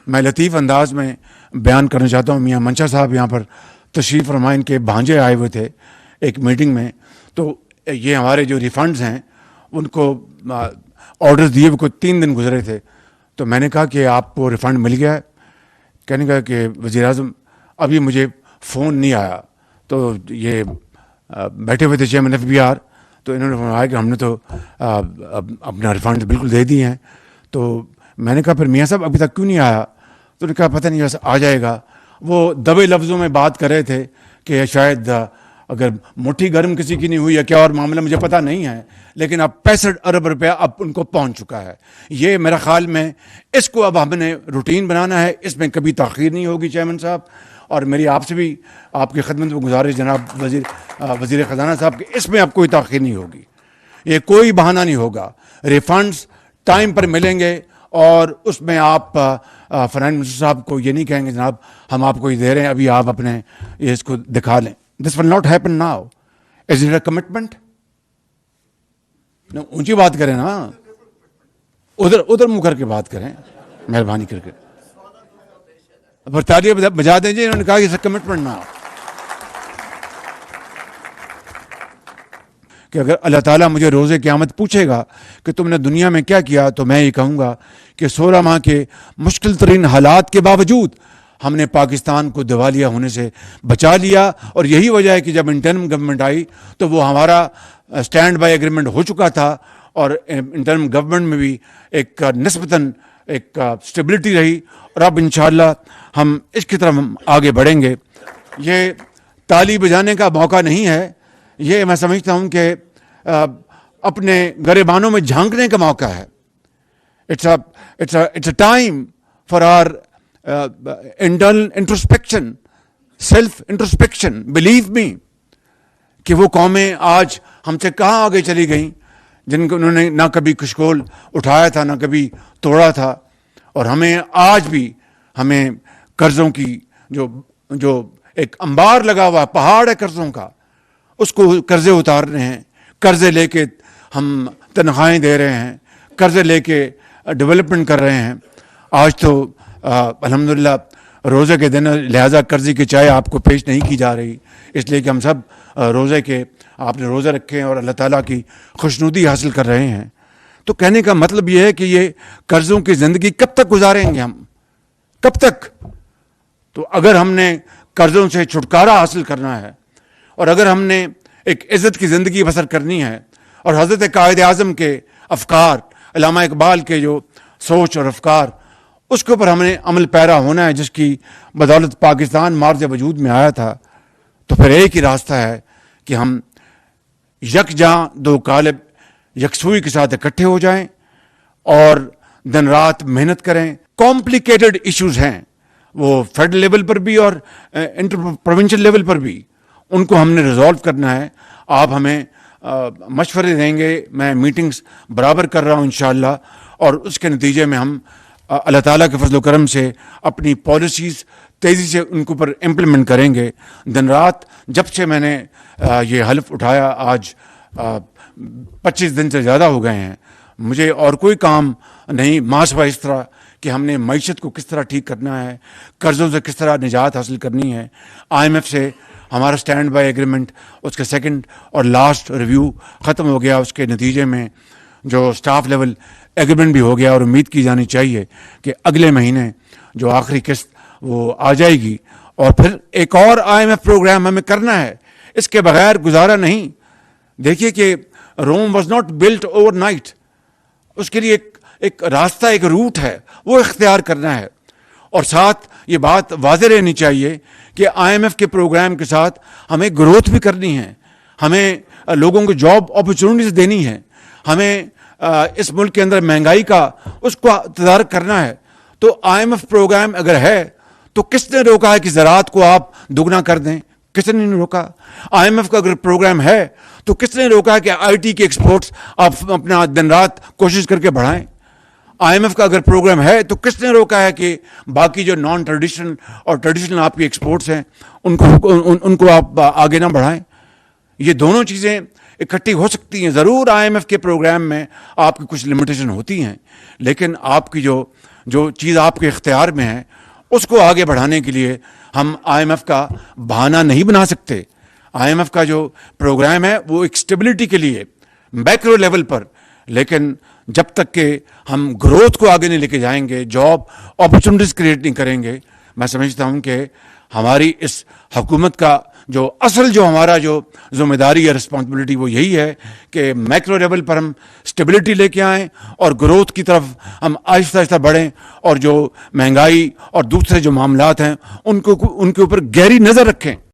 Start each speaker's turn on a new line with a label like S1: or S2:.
S1: میں لطیف انداز میں بیان کرنا چاہتا ہوں. میاں منشا صاحب یہاں پر تشریف فرما، ان کے بھانجے آئے ہوئے تھے ایک میٹنگ میں. تو یہ ہمارے جو ریفنڈز ہیں ان کو آرڈرز دیے ہوئے کوئی 3 دن گزرے تھے. تو میں نے کہا کہ آپ کو ریفنڈ مل گیا ہے؟ کہنے کا کہ وزیر اعظم ابھی مجھے فون نہیں آیا. تو یہ بیٹھے ہوئے تھے چیئرمین FBR، تو انہوں نے فرمایا کہ ہم نے تو اپنا ریفنڈ بالکل دے دیے ہیں. تو میں نے کہا پھر میاں صاحب ابھی تک کیوں نہیں آیا؟ تو نے کہا پتہ نہیں بس آ جائے گا. وہ دبے لفظوں میں بات کر رہے تھے کہ شاید اگر مٹھی گرم کسی کی نہیں ہوئی یا کیا اور معاملہ مجھے پتہ نہیں ہے، لیکن اب 65 ارب روپیہ اب ان کو پہنچ چکا ہے. یہ میرا خیال میں اس کو اب ہم نے روٹین بنانا ہے، اس میں کبھی تاخیر نہیں ہوگی چیئرمین صاحب. اور میری آپ سے بھی آپ کی خدمت میں گزارش جناب وزیر خزانہ صاحب کہ اس میں اب کوئی تاخیر نہیں ہوگی، یہ کوئی بہانہ نہیں ہوگا. ریفنڈز ٹائم پر ملیں گے اور اس میں آپ فائنانس منسٹر صاحب کو یہ نہیں کہیں گے جناب ہم آپ کو یہ دے رہے ہیں ابھی آپ اپنے یہ اس کو دکھا لیں. This will not happen now. Is it a commitment? اونچی بات کریں نا، ادھر منہ کر کے بات کریں مہربانی کر کے. تالیاں بجا دیں جی، انہوں نے کہا کہ کمٹمنٹ نہ کہ اگر اللہ تعالیٰ مجھے روز قیامت پوچھے گا کہ تم نے دنیا میں کیا کیا، تو میں یہ کہوں گا کہ 16 ماہ کے مشکل ترین حالات کے باوجود ہم نے پاکستان کو دیوالیہ ہونے سے بچا لیا. اور یہی وجہ ہے کہ جب انٹرم گورنمنٹ آئی تو وہ ہمارا اسٹینڈ بائی ایگریمنٹ ہو چکا تھا اور انٹرم گورنمنٹ میں بھی ایک نسبتاً ایک اسٹیبلٹی رہی. اور اب انشاءاللہ ہم اس کی طرف آگے بڑھیں گے. یہ تالی بجانے کا موقع نہیں ہے، یہ میں سمجھتا ہوں کہ اپنے گریبانوں میں جھانکنے کا موقع ہے. It's a time for our internal introspection, self introspection. Believe me کہ وہ قومیں آج ہم سے کہاں آگے چلی گئیں جن کو انہوں نے نہ کبھی کشکول اٹھایا تھا نہ کبھی توڑا تھا. اور ہمیں آج بھی ہمیں قرضوں کی جو ایک انبار لگا ہوا پہاڑ ہے قرضوں کا، اس کو قرضے اتارنے ہیں. قرضے لے کے ہم تنخواہیں دے رہے ہیں، قرضے لے کے ڈیولپمنٹ کر رہے ہیں. آج تو الحمدللہ روزے کے دن لہٰذا قرضے کی چائے آپ کو پیش نہیں کی جا رہی، اس لیے کہ ہم سب روزے کے آپ نے روزے رکھے ہیں اور اللہ تعالیٰ کی خوشنودی حاصل کر رہے ہیں. تو کہنے کا مطلب یہ ہے کہ یہ قرضوں کی زندگی کب تک گزاریں گے ہم، کب تک؟ تو اگر ہم نے قرضوں سے چھٹکارا حاصل کرنا ہے اور اگر ہم نے ایک عزت کی زندگی بسر کرنی ہے اور حضرت قائد اعظم کے افکار، علامہ اقبال کے جو سوچ اور افکار، اس کے اوپر ہم نے عمل پیرا ہونا ہے جس کی بدولت پاکستان مارج وجود میں آیا تھا. تو پھر ایک ہی راستہ ہے کہ ہم یکجاں دو قالب یکسوئی کے ساتھ اکٹھے ہو جائیں اور دن رات محنت کریں. کمپلیکیٹڈ ایشوز ہیں وہ فیڈرل لیول پر بھی اور انٹر پروونشل لیول پر بھی، ان کو ہم نے ریزالو کرنا ہے. آپ ہمیں مشورے دیں گے، میں میٹنگز برابر کر رہا ہوں انشاءاللہ، اور اس کے نتیجے میں ہم اللہ تعالیٰ کے فضل و کرم سے اپنی پالیسیز تیزی سے ان کے اوپر امپلیمنٹ کریں گے. دن رات جب سے میں نے یہ حلف اٹھایا، آج 25 دن سے زیادہ ہو گئے ہیں، مجھے اور کوئی کام نہیں ماں سوا اس طرح کہ ہم نے معیشت کو کس طرح ٹھیک کرنا ہے، قرضوں سے کس طرح نجات حاصل کرنی ہے. IMF سے ہمارا اسٹینڈ بائی ایگریمنٹ، اس کا سیکنڈ اور لاسٹ ریویو ختم ہو گیا. اس کے نتیجے میں جو اسٹاف لیول ایگریمنٹ بھی ہو گیا اور امید کی جانی چاہیے کہ اگلے مہینے جو آخری قسط وہ آ جائے گی. اور پھر ایک اور IMF پروگرام ہمیں کرنا ہے، اس کے بغیر گزارا نہیں. دیکھیے کہ Rome was not built overnight, اس کے لیے ایک راستہ، ایک روٹ ہے، وہ اختیار کرنا ہے. اور ساتھ یہ بات واضح رہنی چاہیے کہ IMF کے پروگرام کے ساتھ ہمیں گروتھ بھی کرنی ہے، ہمیں لوگوں کو جاب اپرچونیٹیز دینی ہے، ہمیں اس ملک کے اندر مہنگائی کا اس کو تدارک کرنا ہے. تو IMF پروگرام اگر ہے تو کس نے روکا ہے کہ زراعت کو آپ دگنا کر دیں؟ کس نے نہیں روکا. IMF کا اگر پروگرام ہے تو کس نے روکا ہے کہ IT کے ایکسپورٹس آپ اپنا دن رات کوشش کر کے بڑھائیں؟ IMF کا اگر پروگرام ہے تو کس نے روکا ہے کہ باقی جو نان ٹریڈیشنل اور ٹریڈیشنل آپ کی ایکسپورٹس ہیں ان کو آپ آگے نہ بڑھائیں؟ یہ دونوں چیزیں اکٹھی ہو سکتی ہیں. ضرور IMF کے پروگرام میں آپ کی کچھ لمیٹیشن ہوتی ہیں، لیکن آپ کی جو جو چیز آپ کے اختیار میں ہے اس کو آگے بڑھانے کے لیے ہم آئی ایم ایف کا بہانہ نہیں بنا سکتے. آئی ایم ایف کا جو پروگرام ہے وہ ایک اسٹیبلٹی کے لیے میکرو لیول پر، لیکن جب تک کہ ہم گروتھ کو آگے نہیں لے کے جائیں گے، جاب اپرچونیٹیز کریٹ نہیں کریں گے، میں سمجھتا ہوں کہ ہماری اس حکومت کا جو ہمارا جو ذمہ داری ہے، رسپانسبلٹی، وہ یہی ہے کہ میکرو لیول پر ہم اسٹیبلٹی لے کے آئیں اور گروتھ کی طرف ہم آہستہ آہستہ بڑھیں، اور جو مہنگائی اور دوسرے جو معاملات ہیں ان کے اوپر گہری نظر رکھیں.